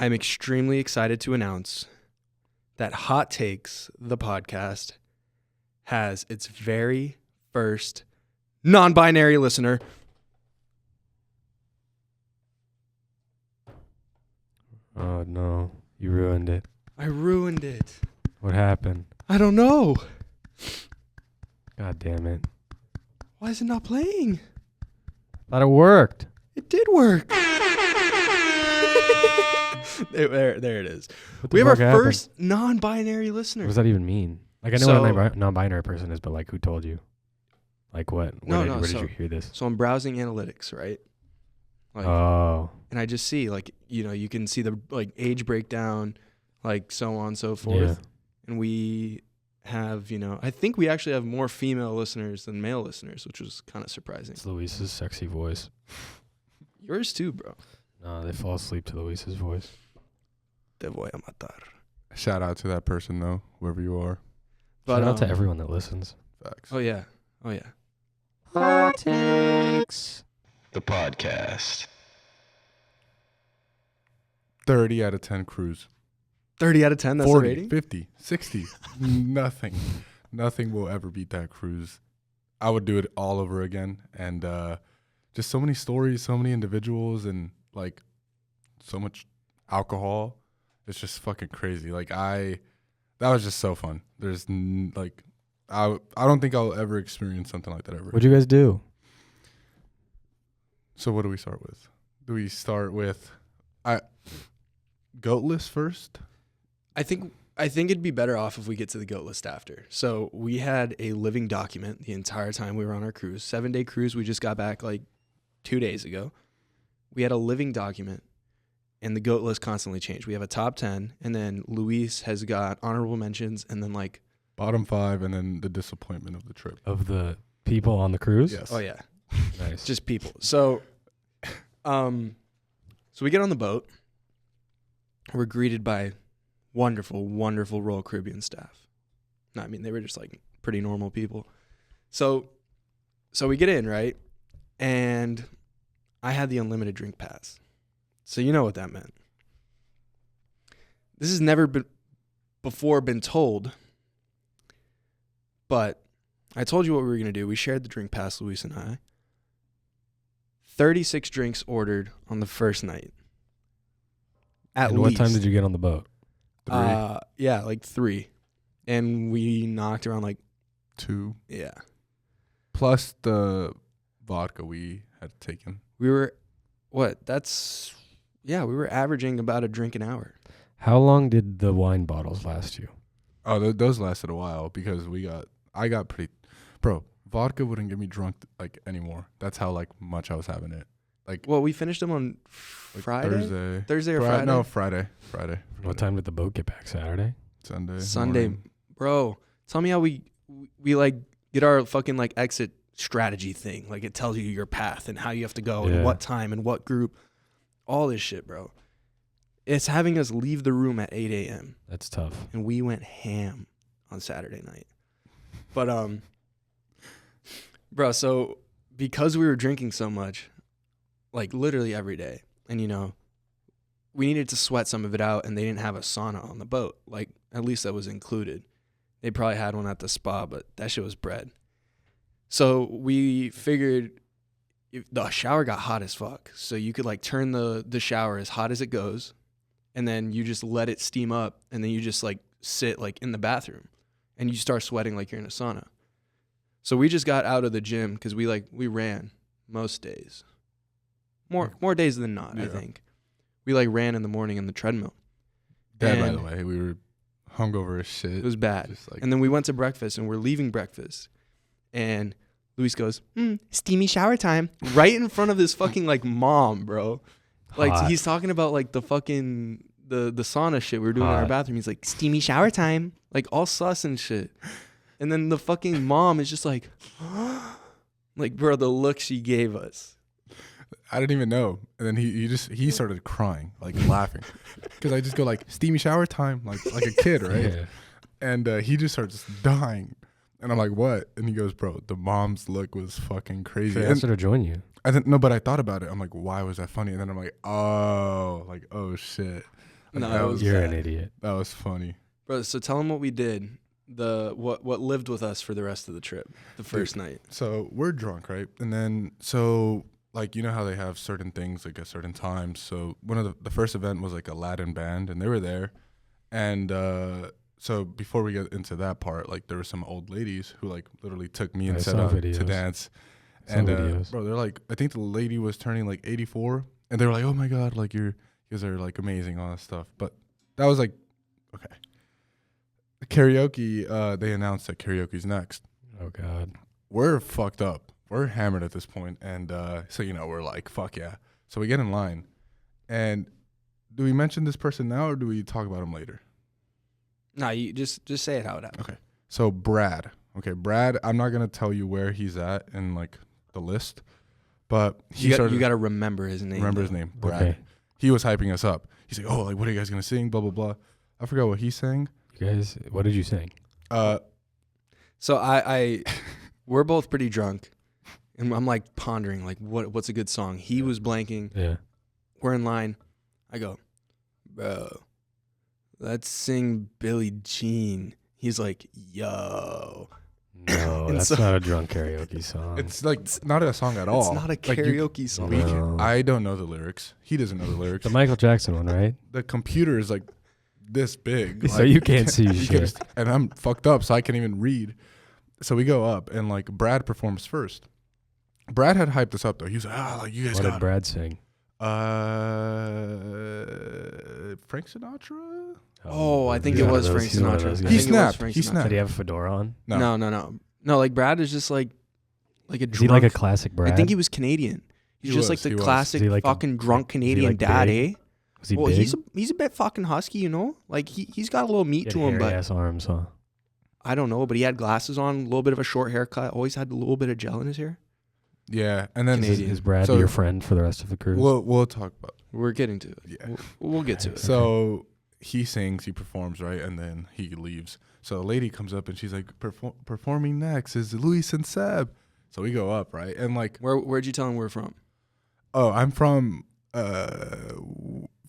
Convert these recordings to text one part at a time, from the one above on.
I'm extremely excited to announce that Hot Takes, the podcast, has its very first non-binary listener. Oh, no. You ruined it. I ruined it. What happened? I don't know. God damn it. Why is it not playing? Thought it worked. It did work. there it is. We have our first non-binary listener. What does that even mean? Like, I know what a non-binary person is, but like, who told you? Like, what? Where did you hear this? So I'm browsing analytics, right? Like, and I just see, like, you know, you can see the like age breakdown, like so on and so forth. Yeah. And we have, you know, I think we actually have more female listeners than male listeners, which was kind of surprising. It's Luis's sexy voice. Yours too, bro. No, they fall asleep to Luis's voice. Te voy a matar. Shout out to that person, though, whoever you are. But, shout out to everyone that listens. Facts. Oh, yeah. Oh, yeah. Hot Takes. The podcast. 30 out of 10 cruise. 30 out of 10, that's 40, the rating? 50, 60. Nothing will ever beat that cruise. I would do it all over again. And just so many stories, so many individuals, and like so much alcohol. It's just fucking crazy. Like that was just so fun. There's I don't think I'll ever experience something like that ever. What'd you guys do? So what do we start with? Do we start with goat list first? I think it'd be better off if we get to the goat list after. So we had a living document the entire time we were on our cruise. 7-day cruise. We just got back like 2 days ago. We had a living document, and the goat list constantly changed. We have a top 10, and then Luis has got honorable mentions, and then like bottom 5, and then the disappointment of the trip. Of the people on the cruise? Yes. Oh yeah. Nice. Just people. So we get on the boat. We're greeted by wonderful, wonderful Royal Caribbean staff. No, I mean, they were just like pretty normal people. So we get in, right? And I had the unlimited drink pass. So you know what that meant. This has never been told, but I told you what we were going to do. We shared the drink pass, Luis and I. 36 drinks ordered on the first night. And what time did you get on the boat? 3. Yeah, like 3. And we knocked around like 2. Yeah. Plus the vodka we had taken. We were, we were averaging about a drink an hour. How long did the wine bottles last you? Oh, those lasted a while because I got pretty, bro, vodka wouldn't get me drunk like anymore. That's how like much I was having it. Like, well, we finished them on like Friday? Thursday or Friday? No, Friday. What time did the boat get back? Saturday? Sunday. Bro, tell me how we like get our fucking like exit strategy thing. Like it tells you your path and how you have to go and what time and what group. All this shit, bro. It's having us leave the room at 8 a.m. That's tough. And we went ham on Saturday night. But, bro, so because we were drinking so much, like literally every day, and you know, we needed to sweat some of it out, and they didn't have a sauna on the boat. Like, at least that was included. They probably had one at the spa, but that shit was bread. So we figured the shower got hot as fuck. So you could like turn the shower as hot as it goes, and then you just let it steam up, and then you just like sit like in the bathroom, and you start sweating like you're in a sauna. So we just got out of the gym because we ran most days. More days than not, I think. We like ran in the morning in the treadmill. By the way, we were hungover as shit. It was bad. And then we went to breakfast, and we're leaving breakfast, and Luis goes, steamy shower time, right in front of this fucking like mom, bro. Like Hot. he's talking about like the fucking the sauna shit we were doing in our bathroom. He's like, steamy shower time, like all sus and shit. And then the fucking mom is just like, like, bro, the look she gave us. I didn't even know. And then he started crying, like laughing. Because I just go like, steamy shower time, like a kid, right? Yeah. And he just starts dying. And I'm like, what? And he goes, bro, the mom's look was fucking crazy. I asked her to join you. No, but I thought about it. I'm like, why was that funny? And then I'm like, oh shit. No, you're an idiot. That was funny. Bro, so tell them what we did. What lived with us for the rest of the trip, the first night. So we're drunk, right? And then, so, like, you know how they have certain things, like, at certain times. So one of the first event was, like, a Latin band, and they were there. And so before we get into that part, like, there were some old ladies who, like, literally took me and set up to dance. And, bro, they're like, I think the lady was turning, like, 84. And they were like, oh, my God, like, you guys are, like, amazing, all that stuff. But that was, like, okay. Karaoke, they announced that karaoke's next. Oh, God. We're fucked up. We're hammered at this point. And so, we're like, fuck yeah. So we get in line. And do we mention this person now or do we talk about him later? Nah, you just say it how it happened. Okay. So Brad. Okay, Brad, I'm not going to tell you where he's at in, like, the list. But you got to remember his name. Remember his name, Brad. Okay. He was hyping us up. He's like, oh, like, what are you guys going to sing? Blah, blah, blah. I forgot what he sang. You guys, what did you sing? So I we're both pretty drunk, and I'm like pondering like what's a good song. He was blanking. Yeah. We're in line. I go, bro, let's sing Billie Jean. He's like, yo. No, that's not a drunk karaoke song. It's like not a song at all. It's not a karaoke song. No. I don't know the lyrics. He doesn't know the lyrics. The Michael Jackson one, right? The computer is like this big, so you can't see shit. And I'm fucked up, so I can't even read. So we go up, and like Brad performs first. Brad had hyped us up though. He was like, like you guys got it. What did Brad sing? Frank Sinatra. Oh, I think it was Frank Sinatra. He snapped. He snapped. Did he have a fedora on? No. Like Brad is just like a drunk. Is he like a classic Brad? I think he was Canadian. He's just like the classic fucking drunk Canadian dad, eh? Was he big? He's a bit fucking husky, you know? Like he's got a little meat to him, but ass arms, huh? I don't know, but he had glasses on, a little bit of a short haircut, always had a little bit of gel in his hair. Yeah, and then is Brad your friend for the rest of the cruise? We'll talk about it. We're getting to it. Yeah. We'll get to it. So he sings, he performs, right? And then he leaves. So a lady comes up and she's like, performing next is Luis and Seb. So we go up, right? And like, where'd you tell him we're from? Oh, I'm from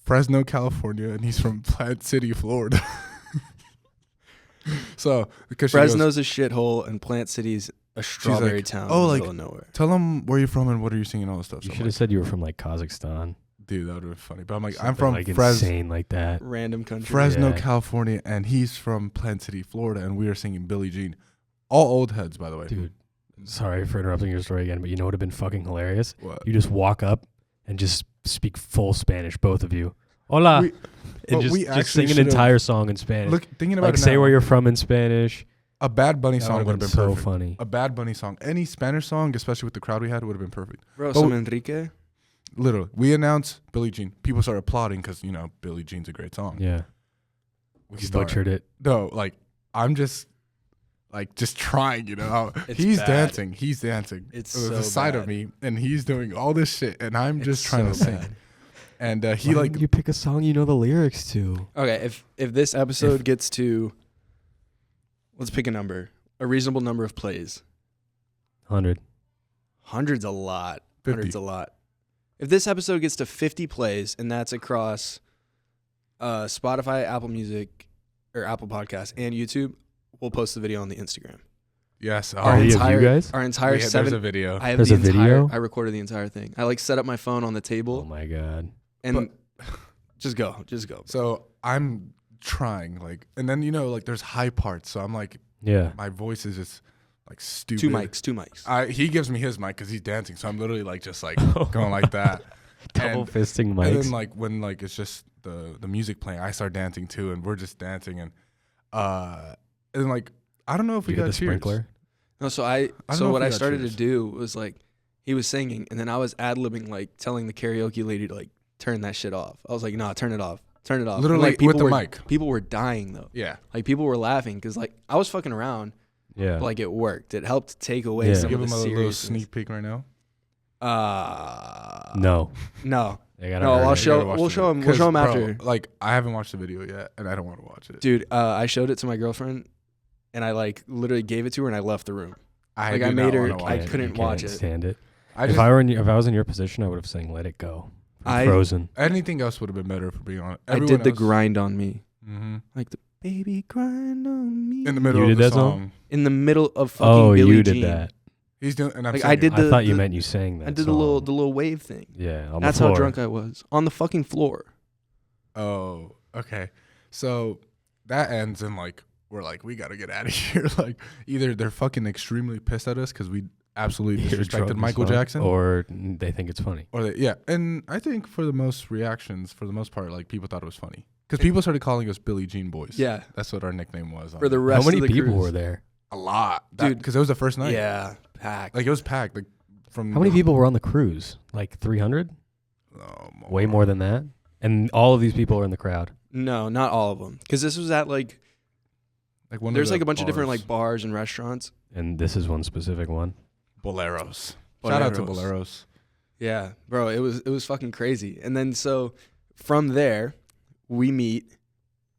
Fresno, California, and he's from Plant City, Florida. So because Fresno's a shithole and Plant City's a strawberry town in the middle of nowhere. Tell them where you're from and what are you singing, all this stuff. You should have said you were from like Kazakhstan. Dude, that would have been funny. But I'm like, something I'm from like insane like that. Random country. Fresno, California, and he's from Plant City, Florida, and we are singing Billie Jean. All old heads, by the way. Dude, sorry for interrupting your story again, but you know what would have been fucking hilarious? What? You just walk up and just speak full Spanish, both of you. Hola. And just sing an entire song in Spanish. Look, thinking about like it say now, where you're from in Spanish. A Bad Bunny song would have been so perfect. Funny. A Bad Bunny song. Any Spanish song, especially with the crowd we had, would have been perfect. Bro, some Enrique. Literally. We announced Billie Jean. People start applauding because, Billie Jean's a great song. Yeah. We butchered it. No, like, I'm just trying, He's bad. dancing. He's dancing. It's so the side of me, and he's doing all this shit, and I'm just trying to sing. And he Why didn't you pick a song you know the lyrics to? Okay, if this episode gets to, let's pick a number, a reasonable number of plays. 100. 100's a lot. 50. 100's a lot. If this episode gets to 50 plays, and that's across Spotify, Apple Music, or Apple Podcasts, and YouTube, we'll post the video on the Instagram. Yes. Are you guys? Our entire There's a video. I have There's the a video? I recorded the entire thing. I set up my phone on the table. Oh my God. And just go. So I'm trying, and then, there's high parts. So I'm like, yeah, my voice is just stupid. Two mics. He gives me his mic because he's dancing. So I'm literally going like that. Double fisting mics. And then when it's just the music playing, I start dancing too. And we're just dancing. And I don't know if we got the cheers. sprinkler. No, so what I started to do was he was singing and then I was ad-libbing, telling the karaoke lady to turn that shit off. I was like, nah, turn it off. Literally with the mic. People were dying though. Yeah. People were laughing because I was fucking around. Yeah. But it worked. It helped take away some Give of the them a little seriousness. sneak peek right now. No. We'll show him after. I haven't watched the video yet and I don't want to watch it. Dude, I showed it to my girlfriend and I literally gave it to her and I left the room. I made her. I couldn't watch it. Stand it. If I was in your position, I would have sang "Let It Go." Frozen. Anything else would have been better, for being honest. I did the grind on me. Mm-hmm. Like the baby grind on me. In the middle You of did the that song. In the middle of fucking Oh, Billie you Jean. did that. He's doing, and I'm Like, singing. I did I thought you meant you sang that. I did song. the little wave thing. Yeah, on That's the floor. how drunk I was. On the fucking floor. Oh, okay. So that ends in like, we're like, we got to get out of here. Like, either they're fucking extremely pissed at us because we absolutely You're drunk disrespected as Michael fuck, Jackson. or they think it's funny. Or yeah. And I think for the most reactions, for the most part, like, people thought it was funny. Because people started calling us Billie Jean Boys. Yeah. That's what our nickname was. For the rest How many of the people cruise. were there? A lot. Dude. Because it was the first night. Yeah. Packed. Like, it was packed. Like, from How many people were on the cruise? Like 300? Oh, Way more than that? And all of these people are in the crowd. No, not all of them. Because this was at like one there's of like the a bunch of different bars. like bars and restaurants. And this is one specific one. Boleros. Shout out to Boleros. Yeah, bro, it was fucking crazy. And then so from there, we meet.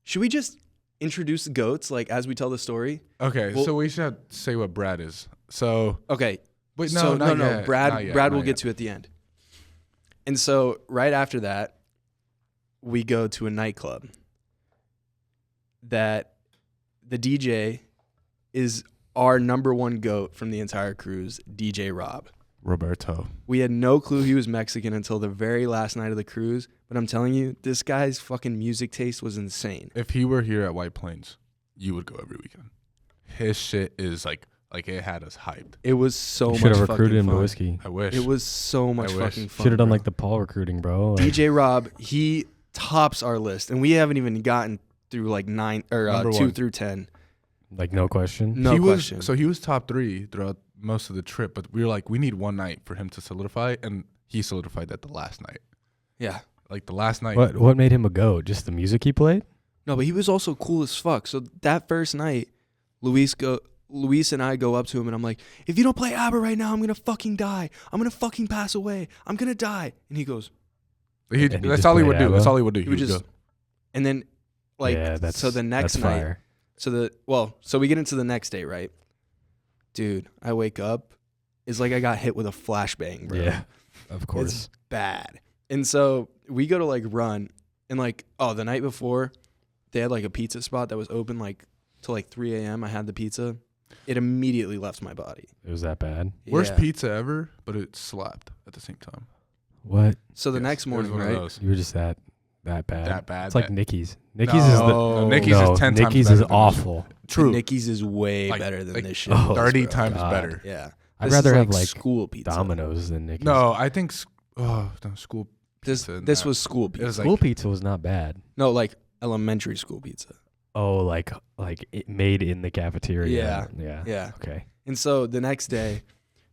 Should we just introduce the goats like as we tell the story? Okay, Well- so we should say what Brad is. So Okay. wait, So not no. yet, Brad not yet, Brad not will yet. get to at the end. And so right after that, we go to a nightclub that the DJ is our number one goat from the entire cruise, DJ Rob. Roberto. We had no clue he was Mexican until the very last night of the cruise. But I'm telling you, this guy's fucking music taste was insane. If he were here at White Plains, you would go every weekend. His shit is like it had us hyped. It was so much Should have fucking recruited him to fun. whiskey. I wish. It was so much I wish. fucking fun. Should have done bro. like the Paul recruiting, bro. Like, DJ Rob, he tops our list. And we haven't even gotten through like 9 or Number 2 one. through 10. like no question. No he question. Was, so he was top 3 throughout most of the trip, but we were like, we need one night for him to solidify, and he solidified that the last night. Yeah. Like the last night. What made him a goat? Just the music he played? No, but he was also cool as fuck. So that first night, Luis and I go up to him and I'm like, if you don't play ABBA right now, I'm going to fucking die. I'm going to fucking pass away. I'm going to die. And he goes, He, he that's just all he played would do. ABBA? That's all he would do. he would just, and then like, yeah, that's, so the next that's night, fire. so we get into the next day, right? Dude, I wake up. It's like I got hit with a flashbang, bro. Yeah, of course. It's bad. And so we go to like run and like, the night before they had like a pizza spot that was open like till like 3 a.m. I had the pizza. It immediately left my body. It was that bad? Worst Yeah. pizza ever, but it slapped at the same time. What? So the Yes, next it was morning, one of right? those. You were just that bad? That bad. It's like that- Nikki's. Nikki's is the No, Nikki's is 10 times Nikki's better is than this. awful. True. Nikki's is way Like- better than like, this shit. oh, was, 30 bro. times God. better. Yeah. I'd This rather is have like like school pizza. Domino's than Nikki's. No, I think school This pizza. this was school pizza. It was School like, pizza was not bad. No, like elementary school pizza. Oh, like it made in the cafeteria. Yeah. Yeah. Okay. And so the next day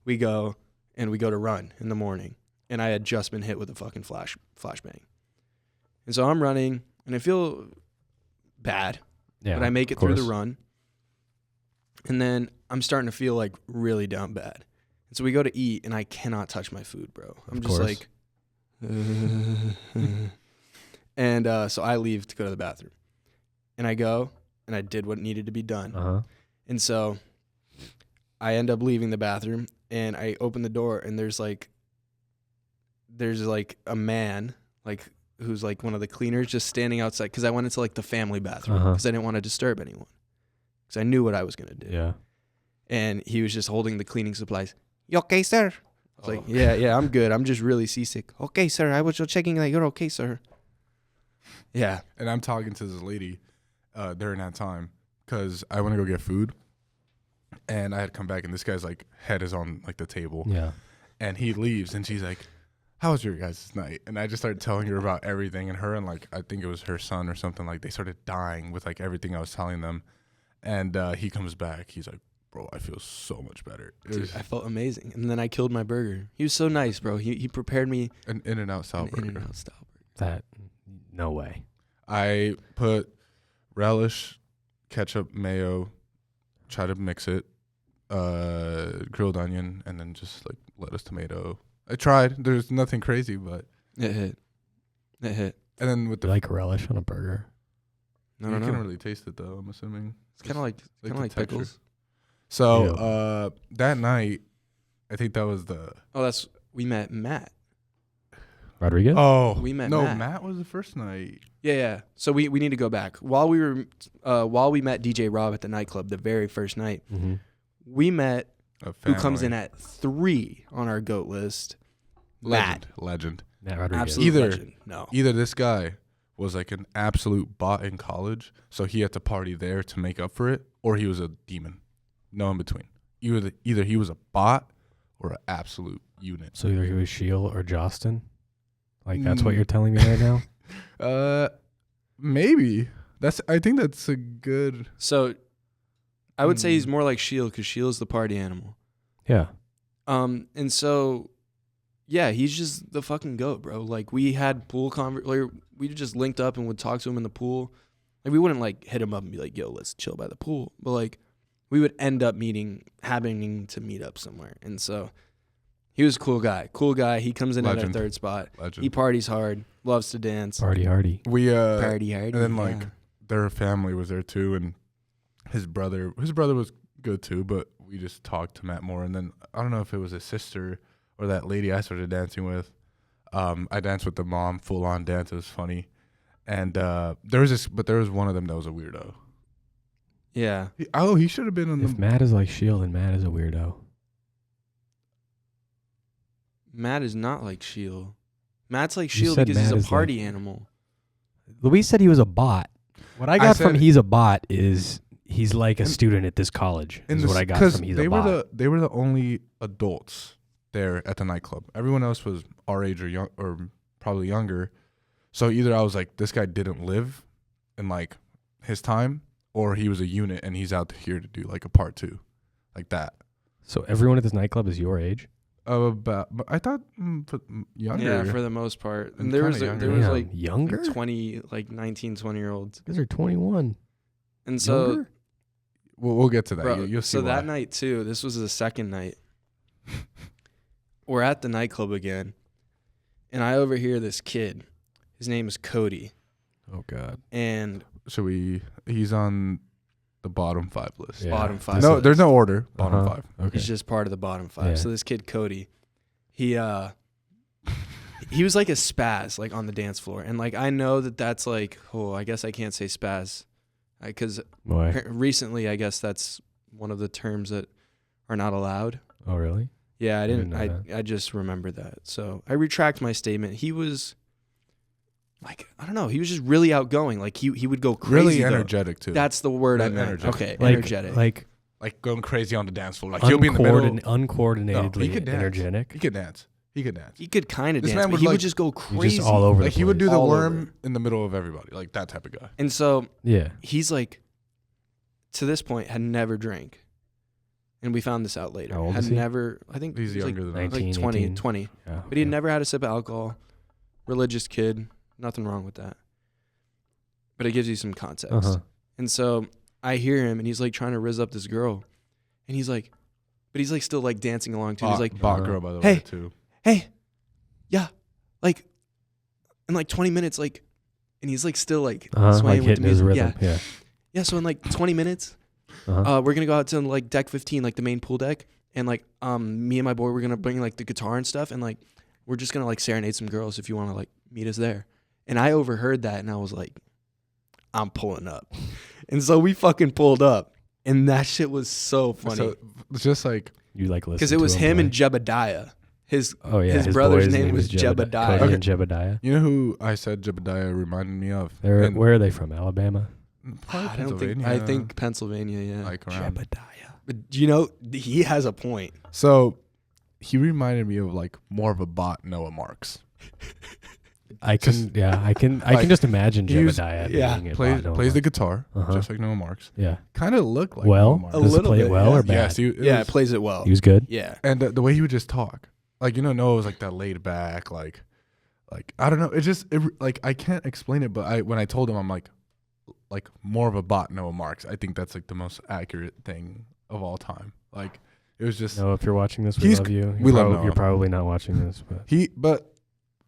we go to run in the morning. And I had just been hit with a fucking flashbang. And so I'm running and I feel bad, Yeah. but I make it of through the course. run. And then I'm starting to feel like really down bad. And so we go to eat and I cannot touch my food, bro. I'm Of just course. like, and so I leave to go to the bathroom. And I go and I did what needed to be done. Uh-huh. And so I end up leaving the bathroom and I open the door and there's like a man like who's like one of the cleaners just standing outside because I went into like the family bathroom Uh-huh. because I didn't want to disturb anyone because I knew what I was going to do. Yeah. And he was just holding the cleaning supplies. You okay, sir? I was like, Oh. yeah, I'm good. I'm just really seasick. Okay, sir. I was just checking that you're okay, sir. Yeah. and I'm talking to this lady during that time because I want to go get food, and I had come back and this guy's like head is on like the table, Yeah. and he leaves and she's like, "How was your guys' night?" And I just started telling her about everything, and her and like I think it was her son or something, like they started dying with like everything I was telling them, and he comes back, he's like, "Bro, I feel so much better." It Dude, was I felt amazing. And then I killed my burger. He was so nice, bro. He prepared me an In-N-Out style an burger. In-N-Out style burger. That no way. I put relish, ketchup, mayo, try to mix it, grilled onion, and then just like lettuce, tomato. I tried. There's nothing crazy, but It hit. And then with You the like relish on a burger? No, you no, can no. really taste it though. I'm assuming It's kind of like the texture. pickles. So that night, I think that was the We met Matt. Rodriguez? Oh, We met no, Matt. Matt was the first night. Yeah. So we need to go back. While we met DJ Rob at the nightclub the very first night, Mm-hmm. we met A who comes in family. at 3 on our GOAT list. Legend. Matt Rodriguez. Absolute Either- legend. No. Either this guy was like an absolute bot in college, so he had to party there to make up for it, or he was a demon. No in between. Either he was a bot or an absolute unit. So either he was Shield or Jostin? Like, that's what you're telling me right now? Maybe. I think that's a good. So I would say he's more like Shield because Shield's the party animal. Yeah. And so, yeah, he's just the fucking GOAT, bro. Like, we had we just linked up and would talk to him in the pool. Like, we wouldn't, like, hit him up and be like, yo, let's chill by the pool. But, like, we would end up having to meet up somewhere. And so, he was a cool guy. Cool guy. He comes in Legend. at our 3rd spot. Legend. He parties hard, loves to dance. Party hardy. We Party hard. and then yeah. like their family was there too, and his brother was good too, but we just talked to Matt more. And then I don't know if it was his sister or that lady I started dancing with. I danced with the mom, full on dance. It was funny. And there was one of them that was a weirdo. Yeah. He should have been on If the. Matt is like Shield, then Matt is a weirdo. Matt is not like Shield. Matt's like You Shield said because Matt he's is a party animal. Luis said he was a bot. What I got from said- he's a bot is he's like a student at this college. Is what I got from he's a bot. They were the only adults there at the nightclub. Everyone else was our age or probably younger. So either I was like, this guy didn't live in like his time, or he was a unit and he's out here to do like a part 2, like that. So everyone at this nightclub is your age? But I thought younger. Yeah, for the most part. And And there was kinda there younger. was like younger? 20, like 19, 20-year-olds. These are 21. And so, Younger? We'll get to that. bro, You'll see so why. that night too, this was the second night. We're at the nightclub again, and I overhear this kid. His name is Cody, Oh God. and He's on the bottom 5 list. Yeah. bottom 5. No, there's no order. Bottom Uh-huh. 5. Okay. He's just part of the bottom 5. Yeah. So this kid Cody, he was like a spaz, like on the dance floor, and like I know that's like, oh, I guess I can't say spaz, because Why? recently I guess that's one of the terms that are not allowed. Oh really? Yeah, I didn't didn't. know I just remembered that. So I retract my statement. He was like, I don't know. He was just really outgoing. Like he would go crazy. Really though. energetic too. That's the word I meant. Energetic. Okay, Like, energetic. Like going crazy on the dance floor. Like he'll be in the middle. uncoordinatedly No, he could dance. energetic. He could dance. he could kind of This dance, man but would, he like- would just go He's crazy. just all over Like the he would do place. the All worm over. in the middle of everybody. Like that type of guy. And so Yeah. he's like, to this point, had never drank. And we found this out later. How old had is he? never, I think He's he was younger than us. 19, like 20, 18. 20. Yeah. But he had never had a sip of alcohol. Religious kid. Nothing wrong with that. But it gives you some context. Uh-huh. And so I hear him and he's like trying to rizz up this girl. And he's like, but he's like still like dancing along too. He's like, bot girl by the Hey. way too. hey, yeah, like in like 20 minutes, like, and he's like still like swaying Like with hitting the his music. rhythm. Yeah. Yeah. So in like 20 minutes, Uh-huh. we're gonna go out to like deck 15, like the main pool deck, and like me and my boy, we're gonna bring like the guitar and stuff, and like we're just gonna like serenade some girls if you want to like meet us there. And I overheard that, and I was like, I'm pulling up, and so we fucking pulled up, and that shit was so funny So it's just like You like listen because it was to him play? and Jebediah. His Oh yeah. his brother's boy's name was Jebediah. Cody Okay. and Jebediah. you know who I said Jebediah reminded me of. They're, And where are they from? Alabama. probably I don't think. Pennsylvania. I think Pennsylvania. Yeah. like around. Jebediah. But you know, he has a point. So he reminded me of like more of a bot Noah Marks. I can. Yeah. I can. I like, can just imagine he was- Jebediah yeah, being a Plays bot plays the Noah. guitar Uh-huh. just like Noah Marks. Yeah. Kind of looked like Well, Noah Marks. A does it little play bit, it well yeah. or bad? Yes, It plays it well. He was good. Yeah. and the way he would just talk, like Noah was like that laid back, like I don't know. Like I can't explain it, but when I told him, I'm like more of a bot Noah Marks. I think that's like the most accurate thing of all time. Like it was just No, if you're watching this, we He's- love you. we love Noah. You're probably not watching this, but but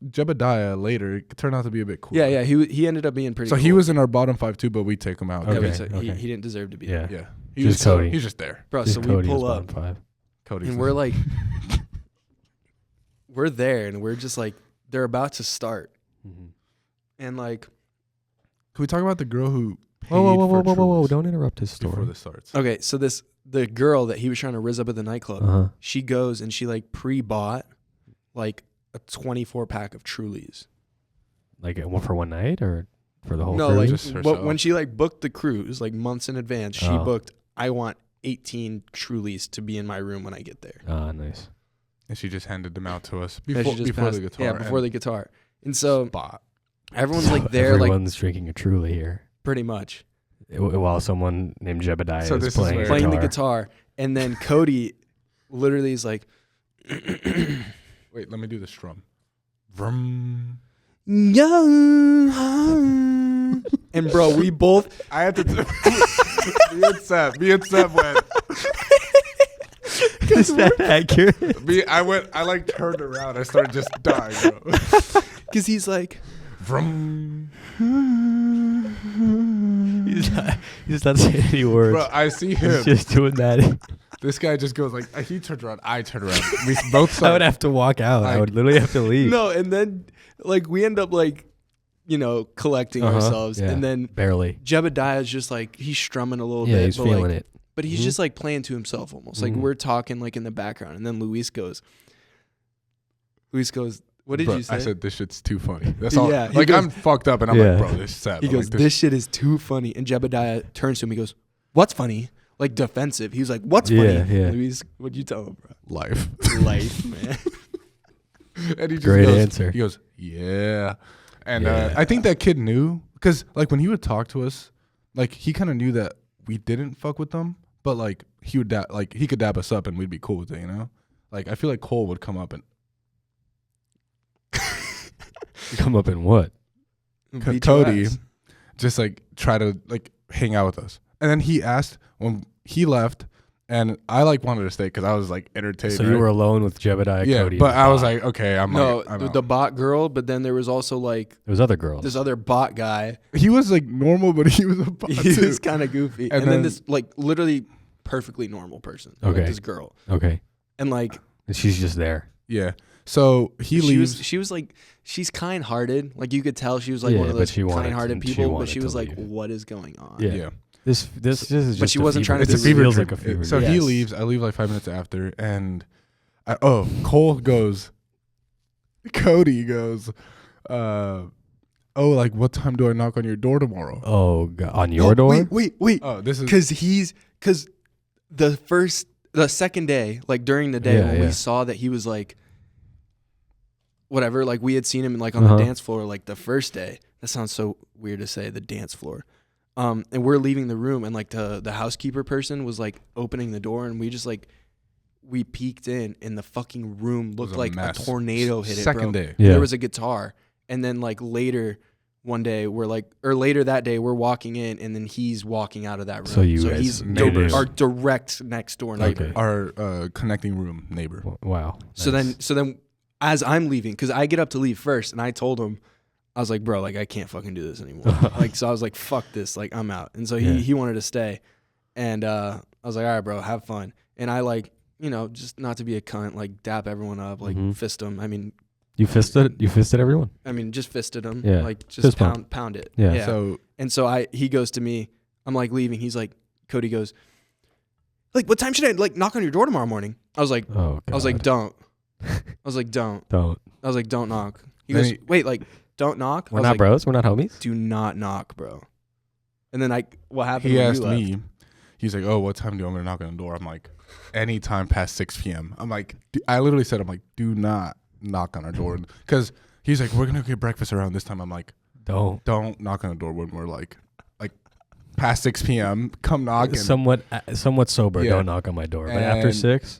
Jebediah later turned out to be a bit cool. Yeah, yeah. He ended up being pretty. So cool. he was in our bottom 5 too, but we take him out. Yeah, Okay, but so okay. he didn't deserve to be yeah. there. Yeah. He Just was Cody. He's just there. Bro, Just so Cody we is pull up bottom 5. Cody's and we're like, we're there and we're just like, they're about to start, Mm-hmm. and like, Can we talk about the girl who paid Whoa! for Trulies Don't interrupt his before story. this starts? okay, so the girl that he was trying to rizz up at the nightclub, Uh-huh. she goes and she like pre-bought like a 24 pack of Trulies. Like one for one night or for the whole No, cruise? like Just herself. when she like booked the cruise like months in advance, she Oh. booked, I want 18 Trulies to be in my room when I get there. Nice. And she just handed them out to us Yeah, before, she just before passed- the guitar. Yeah, before the guitar. And so spot. everyone's like there, like Everyone's drinking a Truly here. pretty much While someone named Jebediah So is this is playing, where- playing the guitar. And then Cody literally is like, Wait, let me do the strum. Vroom. and bro, we both, I had to. Me and Seb went. Is that accurate? I like turned around. I started just dying, bro. because he's like, Vroom. He's not saying any words. Bro, I see He's him. just doing that. This guy just goes like, he turned around, I turned around. We both saw I would have to walk out. I would literally have to leave. no, and then like we end up like, collecting ourselves, yeah. and then Barely. Jebediah's just like, he's strumming a little Yeah, bit, he's but feeling like, it. but he's Mhm. just like playing to himself almost. Like Mhm. we're talking like in the background, and then Luis goes, what did Bro, you say? I said this shit's too funny. That's all. Yeah, he Like goes- I'm fucked up, and I'm Yeah. like, bro, this is sad. He I'm goes, like, this shit is too funny. And Jebediah turns to him. He goes, what's funny? Like defensive. He was like, what's funny? Yeah, yeah. Luis, what'd you tell him, bro? life. Life, man. And he just Great goes, answer. He goes, yeah. And Yeah. I think that kid knew, because like when he would talk to us, like he kind of knew that we didn't fuck with them, but like he would he could dab us up and we'd be cool with it, you know? Like I feel like Cole would come up and Come up in what? Beat your Cody ass. just like try to like hang out with us. And then he asked when he left, and I like wanted to stay because I was like entertained. So you right? were alone with Jebediah, yeah, Cody. but and I was Bob. like, okay, I'm No, out. the bot girl, but then there was also like There was other girls. this other bot guy. He was like normal, but he was a bot He too. was kind of goofy. And And then then- this like literally perfectly normal person. Okay. Like this girl. Okay. And like And she's just there. Yeah. So he leaves. she was like, she's kind-hearted. Like you could tell she was like Yeah, one of but those she wanted kind-hearted to- she people. But wanted she to was like, leave. what is going on? Yeah. yeah. This is just. But she a wasn't fever trying to dream. It's a fever Feels dream. like a fever So dream. he Yes. leaves. I leave like 5 minutes after, and Cole goes. Cody goes. Like what time do I knock on your door tomorrow? Oh, God. On your No, door? Wait. Oh, this is Because the second day, like during the day Yeah, when yeah. we saw that he was like, whatever, like we had seen him like on Uh-huh. the dance floor, like the first day. That sounds so weird to say, the dance floor. And we're leaving the room, and like the housekeeper person was like opening the door, and we just like, we peeked in, and the fucking room was looked a like a mess. tornado hit it, Second bro. day. Yeah. There was a guitar, and then like later one day later that day we're walking in, and then he's walking out of that room. So you guys he's neighbors. our direct next door neighbor. Okay. Our connecting room neighbor. Wow. So Nice. then as I'm leaving, because I get up to leave first, and I told him, I was like, bro, like I can't fucking do this anymore. Like, so I was like, fuck this, like I'm out. And so Yeah. he wanted to stay, and I was like, all right, bro, have fun. And I like, just not to be a cunt, like dap everyone up, like Mhm. fist them. I mean, You fisted everyone? just fisted him. Yeah. Like just Fist bump. pound it. Yeah. So And so he goes to me, I'm like leaving. He's like, Cody goes, like, what time should I like knock on your door tomorrow morning? I was like, Oh, God. I was like, don't. I was like, don't. Don't. I was like, don't knock. He Then goes, he- wait, like, don't knock? I We're was not like, bros? We're not homies? do not knock, bro. And then what happened he when asked you left? me. He's like, oh, what time do you want me to knock on the door? I'm like, anytime past 6 p.m. I'm like, I literally said, I'm like, do not knock on our door. Because he's like, we're going to get breakfast around this time. I'm like, Don't. knock on the door when we're like past 6 p.m. Come knock. And, Somewhat sober. Yeah. Don't knock on my door. But after And- 6?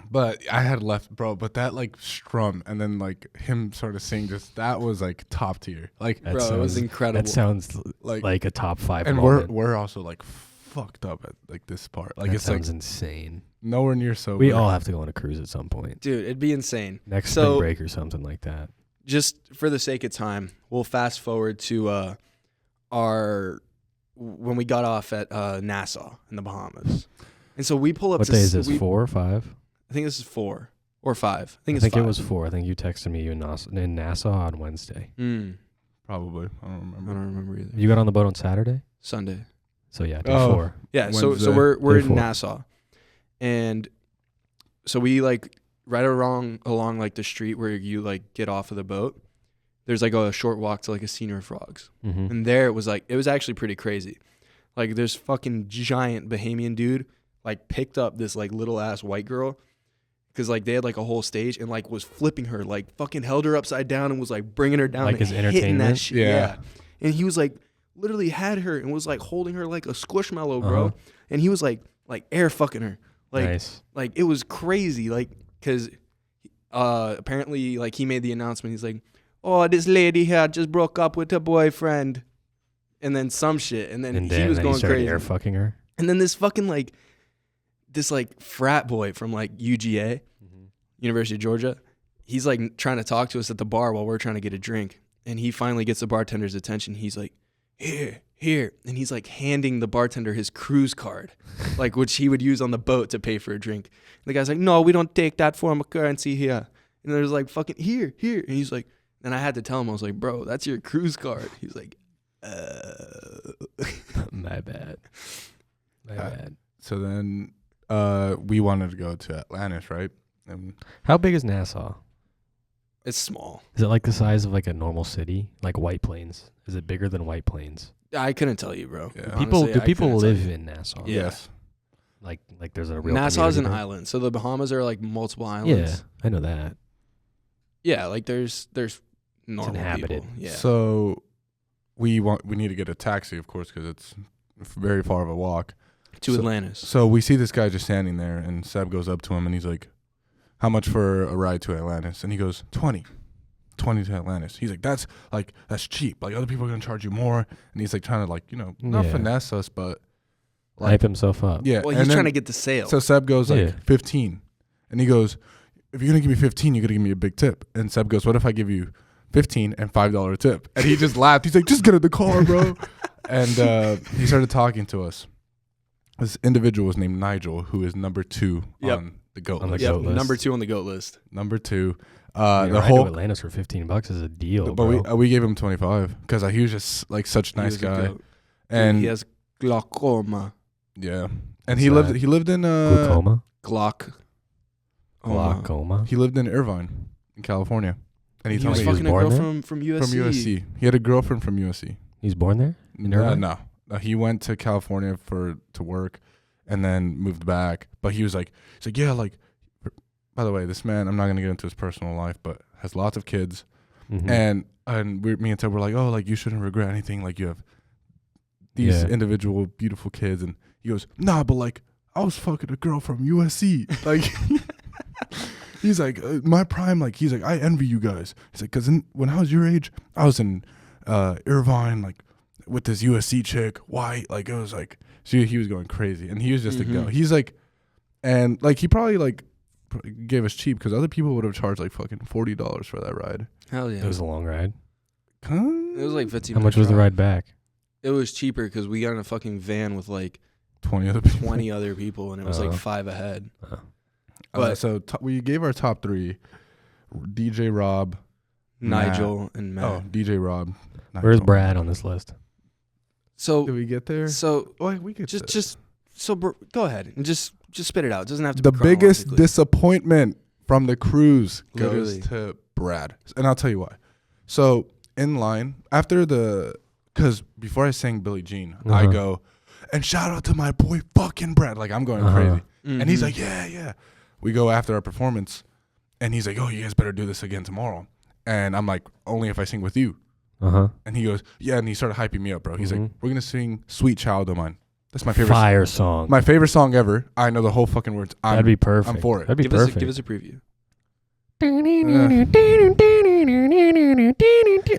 but I had left, bro. But that like strum and then like him sort of sing, that was like top tier. Like, That Bro, it was sounds- incredible. That sounds Like- like a top 5 and moment. we're also like fucked up at like this part. Like That it's like sounds insane. nowhere near sober. We all have to go on a cruise at some point. Dude, it'd be insane. Next So- spring break or something like that. Just for the sake of time, we'll fast forward to when we got off at Nassau in the Bahamas. And so we pull up What to day is this? we- 4 or 5? I think this is 4. Or 5. I think it was 4. I think you texted me in Nassau on Wednesday. Probably. I don't remember either. You got on the boat on Saturday? Sunday. So yeah, day 4. Yeah, Wednesday. so we're in 4. Nassau. And so we like right along like the street where you like get off of the boat. There's like a short walk to like a Senior Frogs. Mm-hmm. And there it was actually pretty crazy. Like this fucking giant Bahamian dude like picked up this like little ass white girl because like they had like a whole stage and like was flipping her, like fucking held her upside down and was like bringing her down, like his entertainment. That shit. Yeah. And he was like literally had her and was like holding her like a squishmallow, bro. And he was like air fucking her. Like, nice. Like it was crazy. Like, cause apparently like he made the announcement. He's like, oh, this lady here just broke up with her boyfriend. And then some shit. And then he was going crazy. Air fucking her. And then this fucking like, this like frat boy from like UGA, University of Georgia, he's like trying to talk to us at the bar while we're trying to get a drink. And he finally gets the bartender's attention. He's like, here. And he's like handing the bartender his cruise card, like which he would use on the boat to pay for a drink. And the guy's like, no, we don't take that form of currency here. And there's like fucking here. And he's like, and I had to tell him, I was like, bro, that's your cruise card. He's like, my bad. So then we wanted to go to Atlantis, right? And how big is Nassau? It's small. Is it like the size of like a normal city, like White Plains? Is it bigger than White Plains? I couldn't tell you, bro. Yeah. Honestly, do people live in Nassau? Yeah. Yes. Like there's a real Nassau's an community there? island, so the Bahamas are like multiple islands. Yeah, I know that. Yeah, like there's normal inhabited. people. Yeah. So we need to get a taxi, of course, because it's very far of a walk to Atlantis. So we see this guy just standing there, and Seb goes up to him, and he's like, how much for a ride to Atlantis? And he goes, 20 to Atlantis. He's like, that's cheap. Like, other people are going to charge you more. And he's like trying to, like, not finesse us, but like, hype himself up. Yeah. Well, he's trying to get the sale. So Seb goes like 15. And he goes, if you're going to give me 15, you got to give me a big tip. And Seb goes, what if I give you 15 and $5 tip? And he just laughed. He's like, just get in the car, bro. And he started talking to us. This individual was named Nigel, who is number 2 on the GOAT list. Number 2 on the GOAT list. Number 2. The whole Atlantis for $15 is a deal, but bro. we gave him 25 because he was just like such a nice guy, and he has glaucoma. Yeah, and he lived in glaucoma. Glaucoma. He lived in Irvine, in California, and he was fucking a girl from USC. From USC, he had a girlfriend from USC. He's born there. In Irvine? No, he went to California to work, and then moved back. But he's like, yeah, like. By the way, this man, I'm not going to get into his personal life, but has lots of kids. Mm-hmm. And me and Ted were like, oh, like, you shouldn't regret anything. Like, you have these individual, beautiful kids. And he goes, nah, but, like, I was fucking a girl from USC. Like, he's like, my prime, like, he's like, I envy you guys. He's like, because when I was your age, I was in Irvine, like, with this USC chick, white. Like, it was like, so he was going crazy. And he was just a go. He's like, and, like, he probably, like, gave us cheap because other people would have charged like fucking $40 for that ride. Hell yeah. It was a long ride. It was like 15 How much was the ride back? It was cheaper because we got in a fucking van with like 20 other people and it was like 5 ahead. But we gave our top 3: DJ Rob, Nigel, and Matt. Oh, DJ Rob. Nigel. Where's Brad on this list? So did we get there? So we could go ahead and just spit it out. It doesn't have to be the biggest disappointment from the cruise goes Literally. to Brad. And I'll tell you why. So in line, because before I sang Billie Jean, I go, and shout out to my boy fucking Brad. Like, I'm going crazy. Mm-hmm. And he's like, yeah. We go after our performance, and he's like, oh, you guys better do this again tomorrow. And I'm like, only if I sing with you. And he goes, yeah, and he started hyping me up, bro. He's like, we're going to sing Sweet Child of Mine. That's my favorite song. My favorite song ever. I know the whole fucking words. That'd be perfect. I'm for it. That'd be perfect. Give us a preview.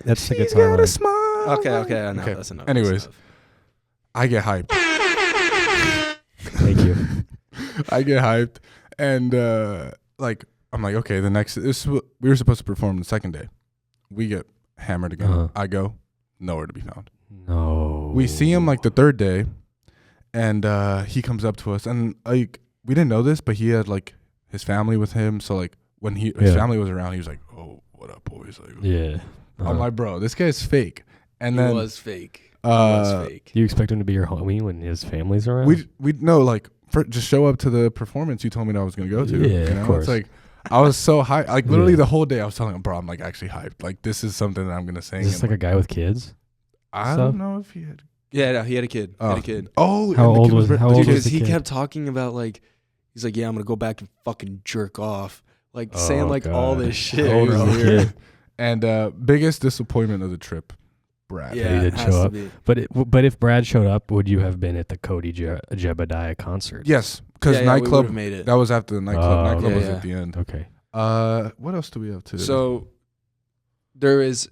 That's a good song. Okay. I know. Okay. That's enough. Anyways, I get hyped. Thank you. I get hyped, and I'm like, okay. We were supposed to perform the second day. We get hammered again. I go, nowhere to be found. No. We see him like the third day, and he comes up to us, and like we didn't know this, but he had like his family with him, so like when his family was around, he was like, "Oh, what up, boys?" Like, yeah. I'm like, bro, this guy's fake. And then he was fake. Do you expect him to be your homie when his family's around? We know, like, just show up to the performance you told me that I was gonna go to. Yeah, you know? of course. It's like I was so hyped. Like literally the whole day I was telling him, bro, I'm like actually hyped. Like this is something that I'm gonna sing. Is this like a guy with kids? I don't know if he had. Yeah, no, he had a kid. He had a kid. Oh, how old was because the he kid? kept talking about like, he's like, yeah, I'm gonna go back and fucking jerk off, like saying like all this shit. How old was the kid? And biggest disappointment of the trip, Brad. Yeah, he didn't show up. But if Brad showed up, would you have been at the Cody Jebediah concert? Yes, because nightclub made it. That was after the nightclub. Nightclub was yeah. at the end. Okay. What else do we have today? So there is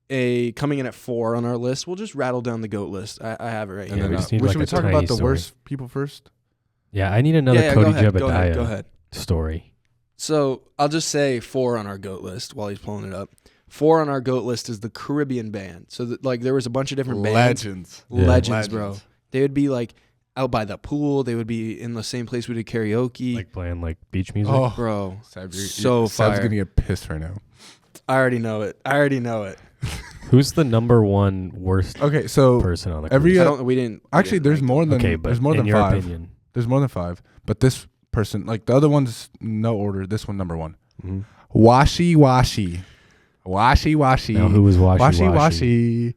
a coming in at 4 on our list. We'll just rattle down the GOAT list. I have it right and here. then, should we talk about the worst people first? Yeah, I need another Cody Jebediah go ahead. story. So I'll just say 4 on our GOAT list while he's pulling it up. 4 on our GOAT list is the Caribbean band. So like there was a bunch of different Legends. bands. Legends, bro. They would be like out by the pool. They would be in the same place we did karaoke. Like playing like beach music. Oh, bro. Sab's fire. gonna get pissed right now. I already know it. Who's the number one worst person on the cruise? We didn't. There's more than but more in than your 5. opinion. There's more than 5. But this person, like the other ones, no order. This one number 1. Mm-hmm. Washi Washi. Now who was Washi Washi?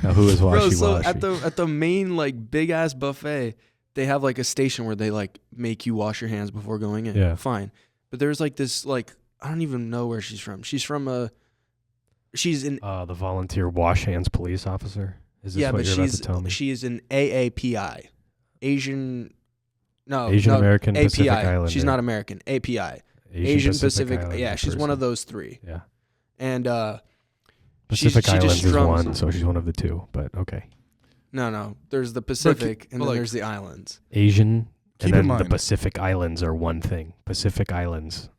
Now who is Washi Bro, so Washi? at the main like big ass buffet, they have like a station where they like make you wash your hands before going in. Yeah. Fine. But there's like this like I don't even know where she's from. She's in the volunteer wash hands police officer. Is this what you're about to tell me? She is an AAPI. Asian American Pacific Islander. She's not American. API. Asian Pacific yeah, she's one of those 3. Yeah. And Pacific Islands is strums. one, so she's one of the 2, but okay. No. There's the Pacific and then there's the islands. Asian Keep and in then the mind. Pacific Islands are one thing. Pacific Islands.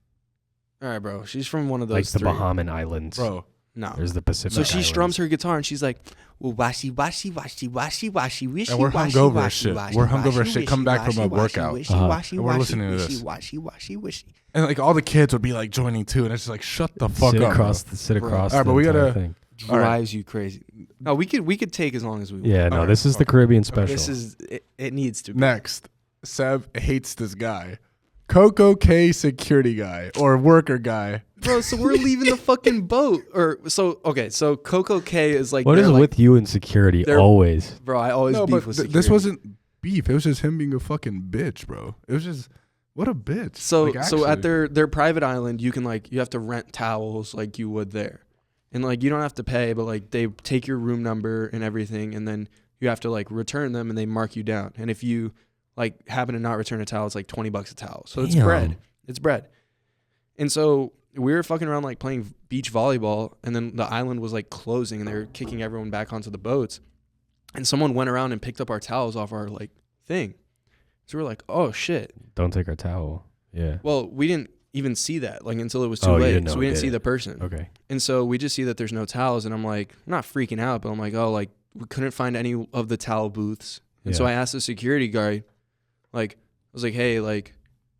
All right, bro. She's from one of those like the 3. Bahamas Islands. Bro. No. There's the Pacific So she Islands. strums her guitar and she's like, well, washi, washi, washi, washi, washi, wishy, And we're washi, hungover washi, as shit. washi, We're hungover as washi, shit. Come back from a washi, workout. Wishy, Uh-huh. washi, And we're washi, listening to wishy, this. Washi, washi, wishy. And like all the kids would be like joining too, and it's just like shut the fuck sit up. across Bro. across. All right, but we gotta. thing. All right. Drives you crazy. No, we could take as long as we want. Yeah, no, All this right, is the Caribbean special. This is it needs to be. Next, Seb hates this guy, Coco K security guy or worker guy. Bro, so we're leaving the fucking boat. So Coco K is like what is like, with you and security always? Bro, I always No, beef but with security. this wasn't beef. It was just him being a fucking bitch, bro. It was just what a bitch. So Like, so at actually. their private island, you can like you have to rent towels like you would there. And like you don't have to pay, but like they take your room number and everything, and then you have to like return them, and they mark you down. And if you like happen to not return a towel, it's like $20 a towel. So it's bread. It's bread. And so we were fucking around like playing beach volleyball, and then the island was like closing, and they were kicking everyone back onto the boats. And someone went around and picked up our towels off our like thing. So we're like, oh shit. Don't take our towel. Yeah. Well, we didn't even see that like until it was too you late. didn't know So we it didn't did see it. the person. Okay. And so we just see that there's no towels, and I'm like, I'm not freaking out, but I'm like, oh, like we couldn't find any of the towel booths. And so I asked the security guard, like, I was like, hey, like,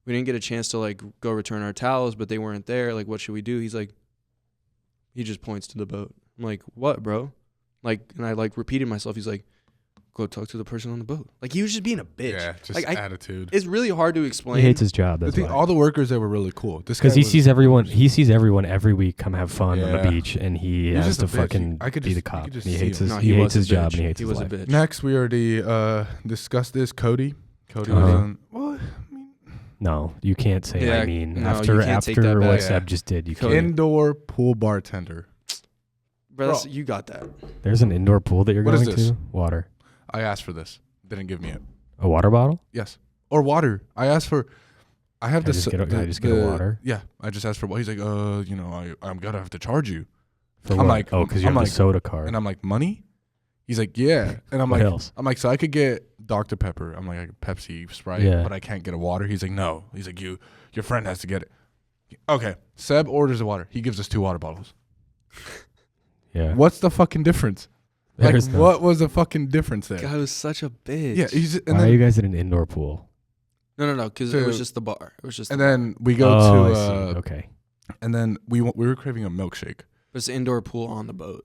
we didn't get a chance to like go return our towels, but they weren't there. Like, what should we do? He's like, he just points to the boat. I'm like, what, bro? Like, and I like repeated myself. He's like, go talk to the person on the boat. Like, he was just being a bitch. Yeah, just like, attitude. It's really hard to explain. He hates his job. I That's think why. all the workers there were really cool. This Because guy he was- sees everyone. He sees everyone every week come have fun on Yeah. the beach, and he He's has just to a bitch. fucking I could be just- the you cop. could And just he see hates him. his. No, he was hates a his job, bitch. and he hates his was life. a bitch. Next, we already discussed this. Cody was Uh-huh. on. Well, No, you can't say. Yeah, I mean, no, after you can't take that after what back. Seb just did, you Cody. can't. indoor pool bartender. Bro, Bro. you got that. There's an indoor pool that you're What is going this? to. Water. I asked for this. Didn't give me it. A water bottle. Yes. Or water. I asked for. I have Can I this. just get a- can I just get a water? Yeah. I just asked for. He's like, I'm gonna have to charge you. For I'm what? like, oh, because you I'm have like- the soda card. And I'm like, money? He's like, yeah. And I'm What like, else? so I could get Dr. Pepper. I'm like, Pepsi, Sprite, Yeah. but I can't get a water. He's like, no. He's like, your friend has to get it. Okay. Seb orders the water. He gives us 2 water bottles. Yeah. What's the fucking difference? There's like, no- what was the fucking difference there? Guy was such a bitch. Yeah. He's and Why then, are you guys at an indoor pool? No, because it was So- just the bar. It was just. and the bar. then we go Oh, I to see. Okay. And then we were craving a milkshake. It's an indoor pool on the boat.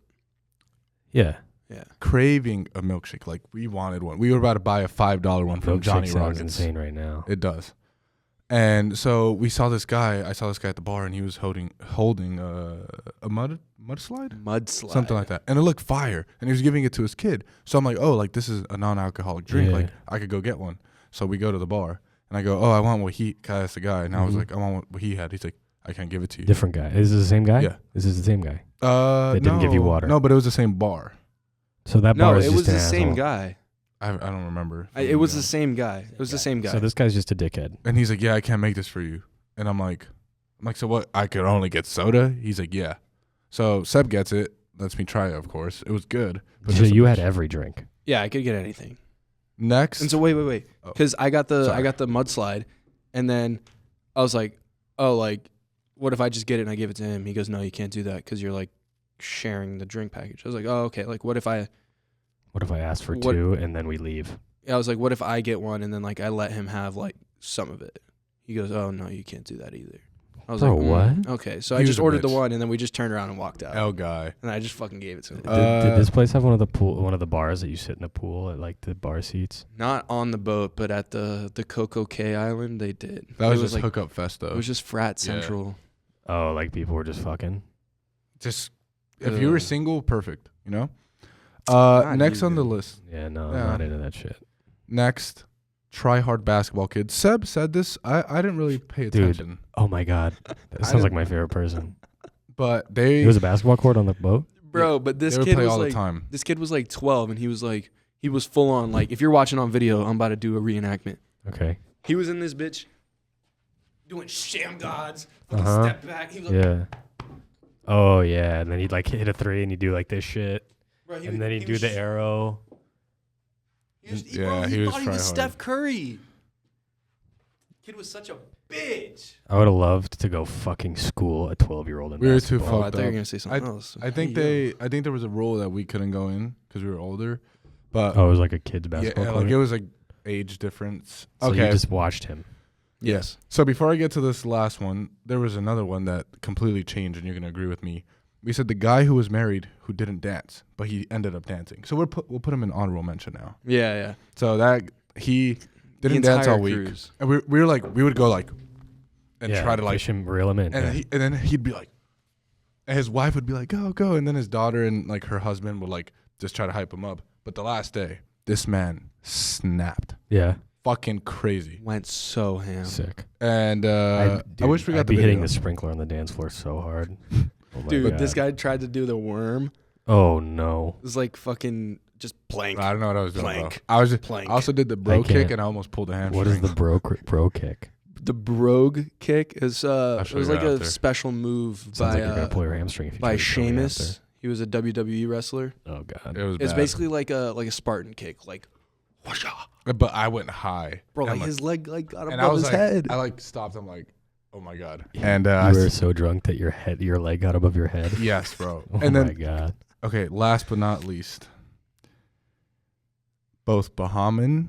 Yeah. Yeah. Craving a milkshake. Like, we wanted one. We were about to buy a $5 one from Johnny sounds Rockets. insane right now. It does. And so we saw this guy. I saw this guy at the bar, and he was holding a mudslide? Mudslide. Something like that. And it looked fire. And he was giving it to his kid. So I'm like, oh, like, this is a non-alcoholic drink. Yeah. Like, I could go get one. So we go to the bar. And I go, oh, I want what he, cause that's the guy. And I was like, I want what he had. He's like, I can't give it to you. Different guy. Is this the same guy? Yeah. This is the same guy. They didn't give you water. No, but it was the same bar. So that bar is it just was an the same asshole. guy. I don't remember. It was the same guy. It was the same guy. So this guy's just a dickhead. And he's like, yeah, I can't make this for you. And I'm like, so what? I could only get soda? He's like, yeah. So Seb gets it. Lets me try it, of course. It was good. But So you had every drink. Yeah, I could get anything. Next. And so wait, Oh. because I got the Sorry. mudslide, and then I was like, oh, like, what if I just get it and I give it to him? He goes, no, you can't do that because you're like sharing the drink package. I was like, oh, okay. Like, what if I ask for What- 2 and then we leave? I was like, what if I get one and then like I let him have like some of it? He goes, oh no, you can't do that either. I was Bro, like, what? Okay, so He I was just a ordered the bitch. one and then we just turned around and walked out, L guy. and I just fucking gave it to him. Did this place have one of the bars that you sit in the pool at, like the bar seats? Not on the boat, but at the Coco Cay Island, they did. That was It just like, hookup fest, though. It was just frat Yeah. central. Oh, like people were just fucking. Just, if you were Ugh. single, perfect, you know? Not Next on the even. list. Yeah, no, Yeah. I'm not into that shit. Next, try hard basketball kids. Seb said this. I didn't really pay attention. Oh my god, that I sounds like didn't- my favorite person. But they There was a basketball court on the boat. Bro, but this they would kid play was all like the time. this kid was like 12 and he was full on like, if you're watching on video, I'm about to do a reenactment. Okay. He was in this bitch doing sham gods, fucking Uh-huh. step back. He was like, Yeah. Oh yeah, and then he'd like hit a 3 and he'd do like this shit, bro, and then he'd do the arrow. He was, Yeah, bro, he he was thought he was tryhard. Steph Curry. Kid was such a bitch. I would have loved to go fucking school a 12-year-old in We were too basketball. Oh, I fucked thought you were up. gonna say something else. I think there was a rule that we couldn't go in because we were older. But Oh, it was like a kid's basketball yeah, court. like it was like age difference. So Okay. you just watched him. Yes. So before I get to this last one, there was another one that completely changed, and you're gonna agree with me. We said the guy who was married who didn't dance, but he ended up dancing. So we'll put him in honorable mention now. Yeah, yeah. So that he The didn't dance entire all week, cruise. and we were like we would go like and Yeah, try to like, fish him, reel him in. and yeah. then he'd be like, and his wife would be like go, and then his daughter and like her husband would like just try to hype him up. But the last day, this man snapped, Yeah, fucking crazy, Went so ham. sick. and I wish we got I'd the be hitting video. the sprinkler on the dance floor so hard. Oh my Dude, God. this guy tried to do the worm. Oh no. It was like fucking just plank. I don't know what I was doing, bro. Plank. I was just Plank. I also did the bro I kick, can't. and I almost pulled a hamstring. What is the bro kick? The brogue kick is show it you was like right a after. special move Sounds by like you're gonna pull your hamstring if you by try to show me Sheamus. He was a WWE wrestler. after. Oh god. It was It's bad. basically like a Spartan kick, like whoosha. But I went high, Bro, And like I'm his leg like got and I above was his like, head. I like stopped. I'm like, oh my god. Yeah, And you I were so drunk that your leg got above your head. yes, bro. Oh And my then god. okay, last but not least, both Bahamas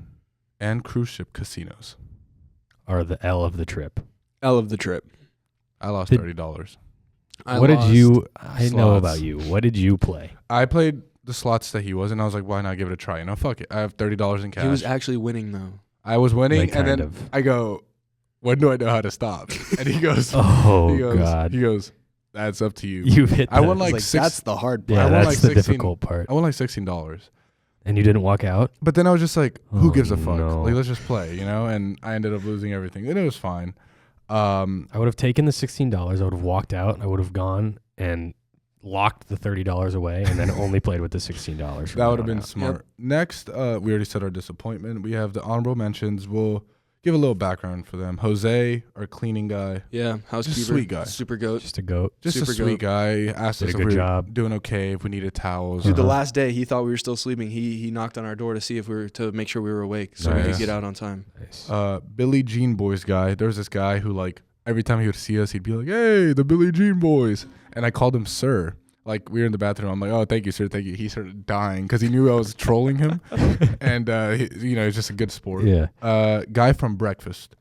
and cruise ship casinos. Are the L of the trip. L of the trip. I lost Did- $30. What did you? I know slots. about you. What did you play? I played the slots that he was, and I was like, why not give it a try? You know, fuck it. I have $30 in cash. He was actually winning though. I was winning, Like, and kind then of. I go, when do I know how to stop? And he goes, Oh he goes, god. he goes, that's up to you. You hit. I the- won like It's six. that's the hard part. Yeah, I won that's like the 16 difficult part. I won like $16. And you didn't walk out. But then I was just like, who Oh, gives a fuck? no. Like, let's just play, you know? And I ended up losing everything. And it was fine. I would have taken the $16. I would have walked out. I would have gone and locked the $30 away, and then only played with the $16. from That would then have been on out. smart. Next, we already said our disappointment. We have the honorable mentions. We'll give a little background for them. Jose, our cleaning guy. Yeah, housekeeper. sweet guy. Super goat. Just a goat. Just Super a sweet goat. guy. Asked Did us a if good we were job. doing okay, if we needed towels. Dude, the Uh-huh. last day he thought we were still sleeping. He knocked on our door to see if we were to make sure we were awake so we Nice. could get out on time. Nice. Billie Jean Boys guy. There was this guy who, like, every time he would see us, he'd be like, hey, the Billie Jean Boys. And I called him sir. Like, we were in the bathroom. I'm like, oh, thank you, sir. Thank you. He started dying because he knew I was trolling him. And, he's just a good sport. Yeah. Guy from Breakfast.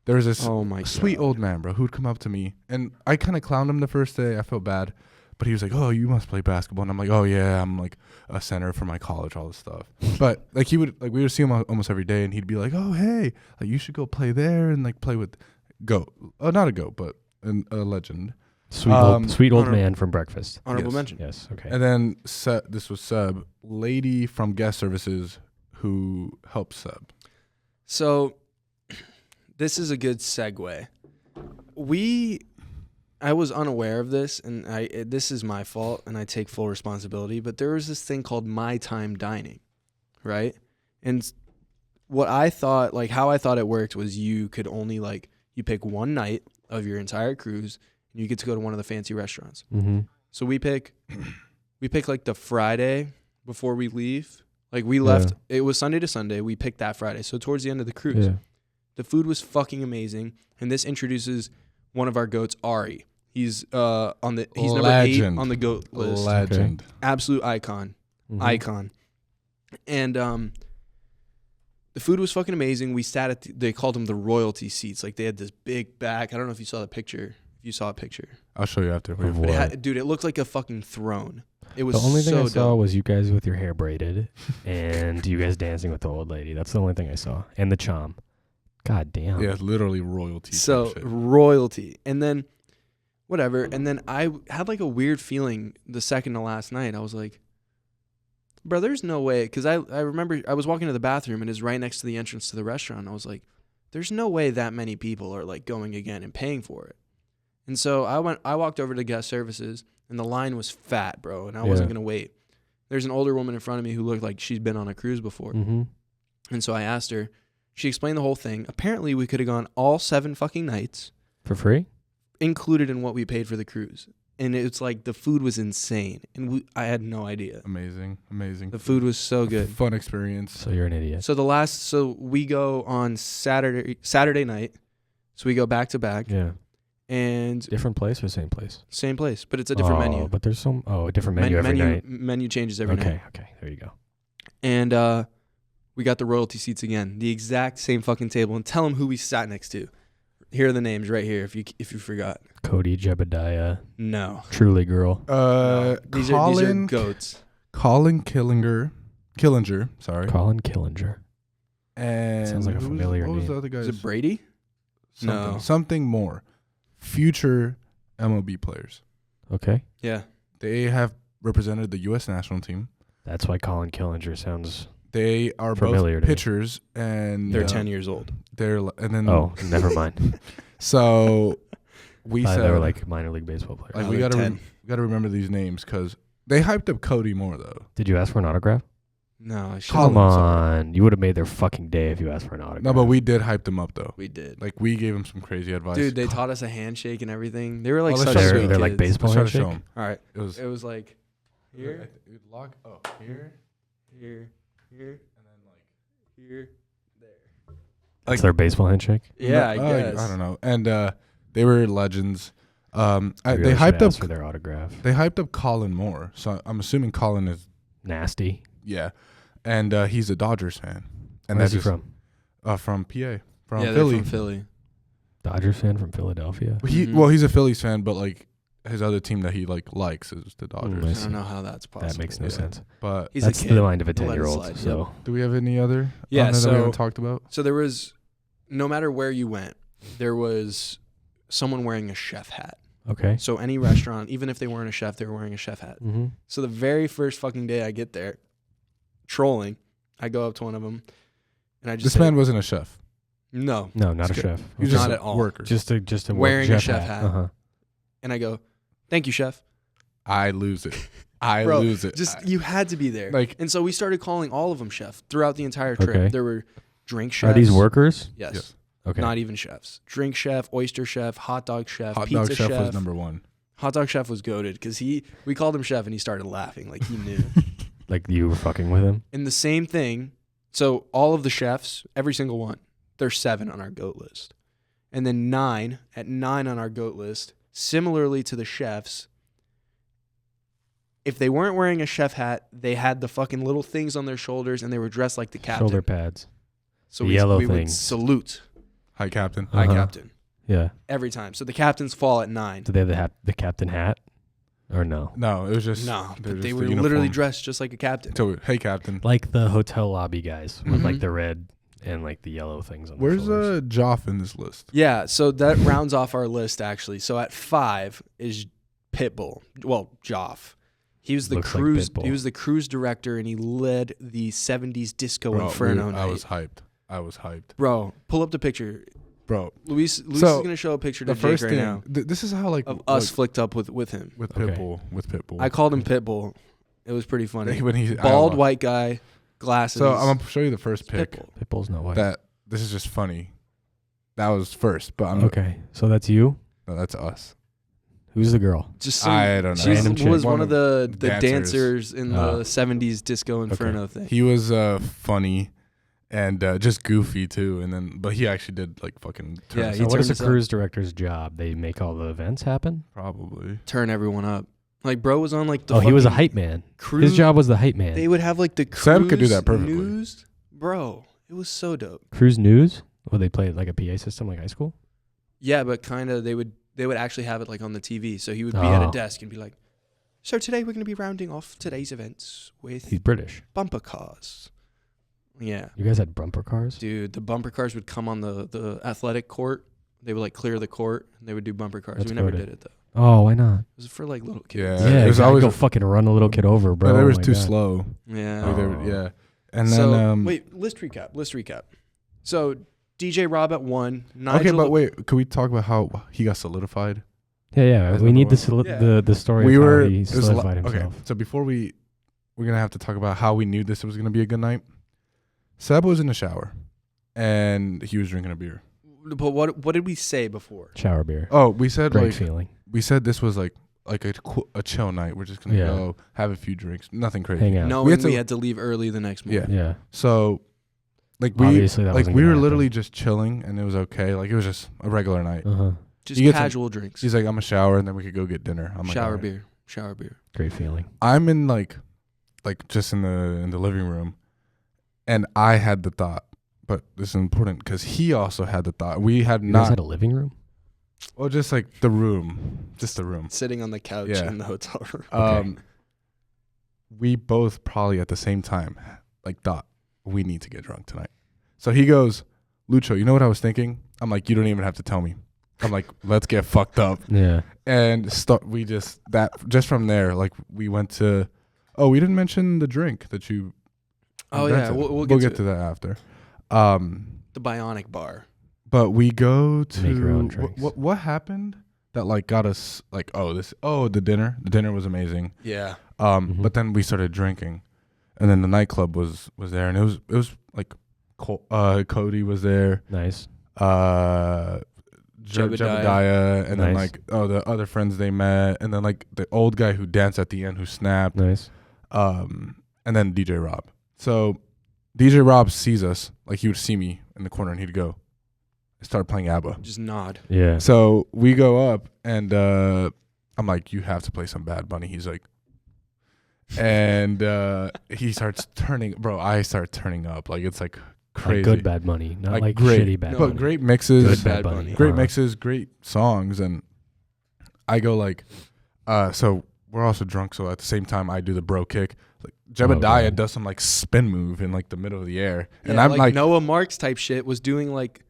There was this Oh my sweet God. old man, bro, who'd come up to me, and I kind of clowned him the first day. I felt bad, but he was like, "Oh, you must play basketball," and I'm like, "Oh yeah, I'm like a center for my college, all this stuff." But like we would see him almost every day, and he'd be like, "Oh hey, like you should go play there and like play with goat, not a goat, but a legend." Sweet old honor- man from breakfast. Honorable Yes. mention. Yes. Okay. And then this was Seb, lady from guest services who helped Seb. So this is a good segue. I was unaware of this, and this is my fault, and I take full responsibility. But there was this thing called My Time Dining, right? And what I thought, like how I thought it worked, was you could only you pick one night of your entire cruise, and you get to go to one of the fancy restaurants. Mm-hmm. So we pick like the Friday before we leave. Like we left, it was Sunday to Sunday. We picked that Friday. So towards the end of the cruise, Yeah. the food was fucking amazing. And this introduces one of our goats, Ari. He's number 8 on the goat list. Legend. Absolute icon. Mhm. Icon. And the food was fucking amazing. We sat they called them the royalty seats. Like they had this big back. I don't know if you saw the picture. If you saw a picture. I'll show you after. Of But what? dude, it looked like a fucking throne. It was The only thing so I saw dope. was you guys with your hair braided and you guys dancing with the old lady. That's the only thing I saw. And the chom. God damn. Yeah, literally royalty. type So shit. royalty. And then whatever. And then I had like a weird feeling the second to last night. I was like, bro, there's no way. Because I remember I was walking to the bathroom and it's right next to the entrance to the restaurant. I was like, there's no way that many people are like going again and paying for it. And so I walked over to guest services and the line was fat, bro. And I wasn't going to wait. There's an older woman in front of me who looked like she'd been on a cruise before. Mm-hmm. And so I asked her, she explained the whole thing. Apparently we could have gone all 7 fucking nights, For free? included in what we paid for the cruise. And it's like the food was insane. And I had no idea. Amazing. The food was so good. Fun experience. So you're an idiot. So we go on Saturday night. So we go back to back Yeah. and Different place or same place? same place, but it's a different menu. But there's a different menu every night. Menu changes every night. Okay. There you go. And we got the royalty seats again, the exact same fucking table. And tell them who we sat next to. Here are the names right here. If you forgot. Cody, Jebediah, No. Truly Girl. These Colin, are goats. Colin Killinger. Sorry. Colin Killinger. And Sounds like a familiar what was name. the other guy's? Is it Brady? No. Something more. Future MLB players. Okay. Yeah. They have represented the U.S. national team. That's why Colin Killinger sounds. They are Familiar both to me. pitchers, and They're 10 years old. and then Oh, never mind. so we said They were like minor league baseball players. like No, we they're gotta 10. we gotta remember these names because they hyped up Cody more though. Did you ask for an autograph? No, I should. Colin, Come sorry. on. You would have made their fucking day if you asked for an autograph. No, but we did hype them up though. We did. Like we gave them some crazy advice. Dude, they taught us a handshake and everything. They were like Oh, let's such show sweet them. They're like kids. baseball Let's try to handshake? show them. All right. It was like here, Lock. Oh, here, here, here, and then like here, there. That's their baseball handshake? Yeah, I No, guess. I don't know. And they were legends. Maybe They I should hyped ask for up. their autograph. They hyped up Colin more. So I'm assuming Colin is Nasty. and he's a Dodgers fan. And Where's that's he just from? from PA, from Yeah, they're Philly. from Philly. Dodgers fan from Philadelphia. Mhm. Well, he's a Phillies fan, but like his other team that he likes is the I Dodgers. I see. don't know how that's possible. That makes no Yeah. sense. But He's That's a kid. the mind of a He'll let it 10-year-old. slide. So do we have any other? Yeah, that we so- haven't talked about. So there was, no matter where you went, there was someone wearing a chef hat. okay. So any restaurant, even if they weren't a chef, they were wearing a chef hat. Mm-hmm. So the very first fucking day I get there, trolling, I go up to one of them, and I just This say, man wasn't a chef. no, No, not a It's chef. He was Not just at a all. worker. Just a Wearing a chef hat. Uh-huh. and I go, thank you, chef. I lose it. I Bro, lose it. Just you had to be there. Like- and so we started calling all of them chef throughout the entire trip. Okay. There were drink chefs. Are these workers? Yes. Yes. Okay. Not even chefs. Drink chef, oyster chef, hot dog chef, Hot pizza dog chef was number one. Hot dog chef was goated because we called him chef and he started laughing like he knew. Like you were fucking with him? And the same thing. So all of the chefs, every single one, there's 7 on our GOAT list. And then 9 on our GOAT list, similarly to the chefs, if they weren't wearing a chef hat, they had the fucking little things on their shoulders and they were dressed like the captain. Shoulder pads. So the we yellow would things. salute. Hi, Captain. High Uh-huh. captain. Yeah. Every time. So the captains fall at 9. Do they have the captain hat? Or no? No, it was just No, they're but they just were the literally uniform. dressed just like a captain. So, hey, Captain. Like the hotel lobby guys with like Mhm. the red and like the yellow things on Where's their shoulders. Joff in this list? Yeah, so that rounds off our list actually. So at 5 is Pitbull. Well, Joff. He was the Looks like cruise. Pitbull. He was the cruise director, and he led the '70s disco Bro, inferno I night. was hyped. Bro, pull up the picture. Bro, Luis is So, gonna show a picture the to Jake first right thing, now this is how like of us like, flicked up with him. with Okay. Pitbull. I called him Pitbull. It was pretty funny. when he's Bald white guy, glasses. So I'm gonna show you the first pick. Pitbull. Pitbull's not white. That this is just funny. That was first, but I'm Okay, so that's you. no, that's us. Who's the girl? Just so I don't know. She Random chick. was one of the dancers. dancers in Oh. the '70s disco inferno thing. He was funny and just goofy too, and then but he actually did like fucking turn Yeah, us he So what is turned a us up. cruise director's job? They make all the events happen. probably. Turn everyone up. Like bro was on like the Oh, he was a fucking hype man. cruise. His job was the hype man. They would have like the cruise Sam could do that perfectly. news. Bro, it was so dope. Cruise news. Would they play like a PA system like high school? Yeah, but kind of they would actually have it like on the TV. So he would be at a Oh. desk and be like, "So today we're going to be rounding off today's events with He's British. bumper cars." Yeah, You guys had bumper cars. dude, the bumper cars would come on the athletic court. They would like clear the court and they would do bumper cars. That's we never goated. did it though. Oh, why not? It was for like little Yeah. kids. Yeah, it was exactly. always Go fucking run a little kid over, bro. But it Oh was my too God. slow. Yeah. Like, Oh. yeah. And So then wait, let's recap. So DJ Rob at 1. okay, Nigel but wait, could we talk about how he got solidified? Yeah. As We number need one. the story We of were how he there's a solidified okay. himself. So before we're gonna have to talk about how we knew this was gonna be a good night. Seb was in the shower, and he was drinking a beer. But what did we say before? Shower beer. Oh, we said Great like feeling. we said this was like a chill night. We're just gonna Yeah. go have a few drinks, nothing crazy. Hang out. Knowing we had to leave early the next morning. Yeah. So, like Obviously, that wasn't we gonna were happen. literally just chilling, and it was okay. Like it was just a regular night. Uh huh. Just You get some- casual drinks. He's like, I'm a shower, and then we could go get dinner. I'm like, Shower "All right." beer. Shower beer. Great feeling. I'm in like just in the living room, and I had the thought, but this is important because he also had the thought. We had You guys not, had a living room. well, just like the room, just the room. Sitting on the couch Yeah. in the hotel room. Um, we both probably at the same time like thought we need to get drunk tonight. So he goes, Lucho, you know what I was thinking? I'm like, you don't even have to tell me. I'm like, let's get fucked up. Yeah. And just from there, like we went to, we didn't mention the drink that you. Oh yeah, invented. we'll get get to that after. the Bionic Bar. But we go to Make your own drinks. what happened that like got us like the dinner. The dinner was amazing. Yeah. Mhm. But then we started drinking, and then the nightclub was there, and it was like Cody was there, Nice. Jebediah, and then Nice. like the other friends they met, and then like the old guy who danced at the end who snapped, Nice. and then DJ Rob. So DJ Rob sees us, like he would see me in the corner, and he'd go, start playing ABBA. Just nod. Yeah. So we go up, and I'm like, you have to play some Bad Bunny. He's like, and he starts turning, bro. I start turning up, like it's like crazy. Like good Bad Bunny, not like great, shitty Bad No, but Bunny. great mixes, Good Bad Bad Bunny. Bunny. great Uh-huh. mixes, great songs, and I go like, so we're also drunk. So at the same time, I do the bro kick. Like Jebediah God. does some like spin move in like the middle of the air, and Yeah, I'm like, Noah Marks type shit was doing like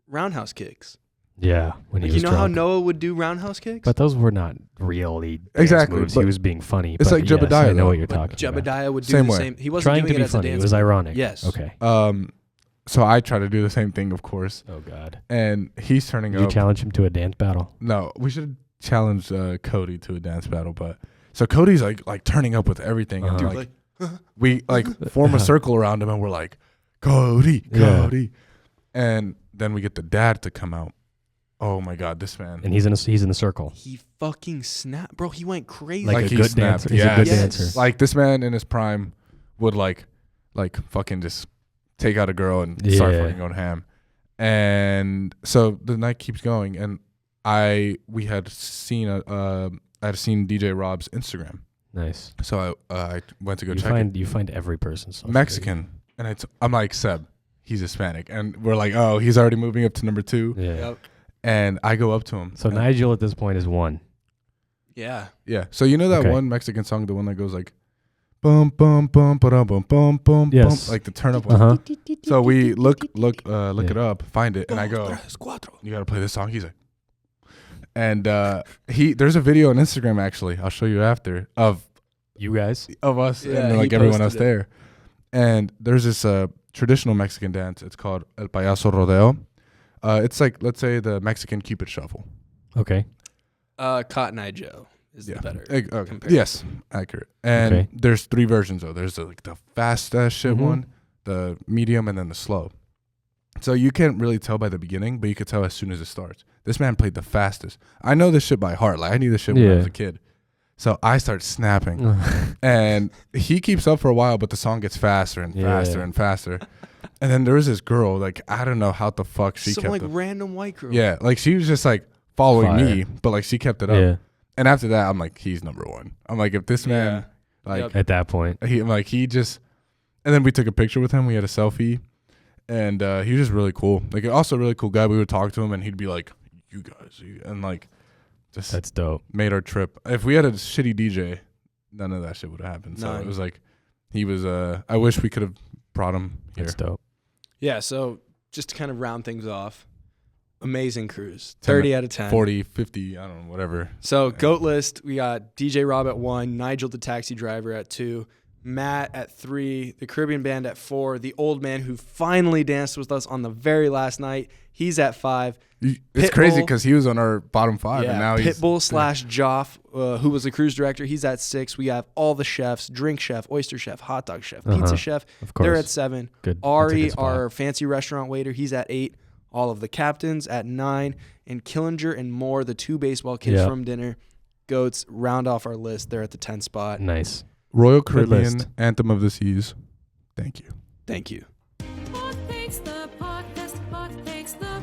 roundhouse kicks. Yeah. When he Like, was you know how drunk. Noah would do roundhouse kicks? But those were not really dance Exactly, moves. but He was being funny. it's but like yes, Jebediah, I know though. what you're But talking about. Jebediah would do Same the way. same. He wasn't Trying doing to it be as a funny. It dance was move. ironic. Yes. Okay. so I try to do the same thing, of course, Oh God. and he's turning Did you up. challenge him to a dance battle? No, we should challenge Cody to a dance battle, but so Cody's like turning up with everything, and Uh-huh. like we like form a circle around him, and we're like, Cody, Yeah. Cody, and then we get the dad to come out. Oh my God, this man! And he's in the circle. He fucking snapped, bro. He went crazy. Like a he good snapped. dancer. He's a good Yes. dancer. Like this man in his prime would like fucking just take out a girl and start Yeah. fucking going ham. And so the night keeps going, and we had seen I had seen DJ Rob's Instagram, Nice. so I went to go check it. You find every person's social Mexican, and I'm like, Seb, he's Hispanic. And we're like, oh, he's already moving up to number 2. Yeah. Yep. And I go up to him. So and Nigel at this point is 1. Yeah. Yeah. So you know that Okay. one Mexican song, the one that goes like, bum bum bum ba bum bum bum Yes. bum, like the turn up one. Uh-huh. So we look Yeah. it up, find it, and I go, you gotta play this song. He's like, and there's a video on Instagram actually. I'll show you after of You guys? us Yeah, and he like everyone else posted it. there. And there's this traditional Mexican dance. It's called El Payaso Rodeo. It's like, let's say, the Mexican Cupid Shuffle. Okay. Cotton Eye Joe is the better. Okay. comparison. Yes, accurate. And Okay. there's 3 versions though. There's the fast shit Mhm. one, the medium, and then the slow. So you can't really tell by the beginning, but you could tell as soon as it starts. This man played the fastest. I know this shit by heart. Like I knew this shit when I Yeah. was a kid. So I start snapping, and he keeps up for a while, but the song gets faster and faster Yeah. and faster. And then there was this girl, like I don't know how the fuck she Some kept like up. random white girl. Yeah, like she was just like following Fire. me, but like she kept it up. Yeah. And after that, I'm like, he's number 1. I'm like, if this man, like, Yep. At that point. he just, and then we took a picture with him. We had a selfie, and he was just really cool. Like, also a really cool guy. We would talk to him, and he'd be like, "You guys," and like, just That's dope. made our trip. If we had a shitty DJ, none of that shit would have happened. So None. it was like, he was. I wish we could have brought him here. That's dope. Yeah, so just to kind of round things off, amazing cruise. 10 30 out of 10. 40, 50, I don't know, whatever. So GOAT list, we got DJ Rob at 1, Nigel the Taxi Driver at 2, Matt at 3, the Caribbean Band at 4, the old man who finally danced with us on the very last night, he's at 5. It's crazy Pitbull. because he was on our bottom 5, and now he's Pitbull / Joff, who was the cruise director, he's at 6. We have all the chefs, drink chef, oyster chef, hot dog chef, pizza Uh-huh. chef. Of course. They're at 7. Good. That's a Ari, good spot. our fancy restaurant waiter, he's at 8. All of the captains at 9. And Killinger and Moore, the 2 baseball kids Yep. from dinner. Goats round off our list. They're at the 10th spot. Nice. Royal Good Caribbean list. Anthem of the Seas. Thank you. Thank you. Pod takes the podcast, pod takes the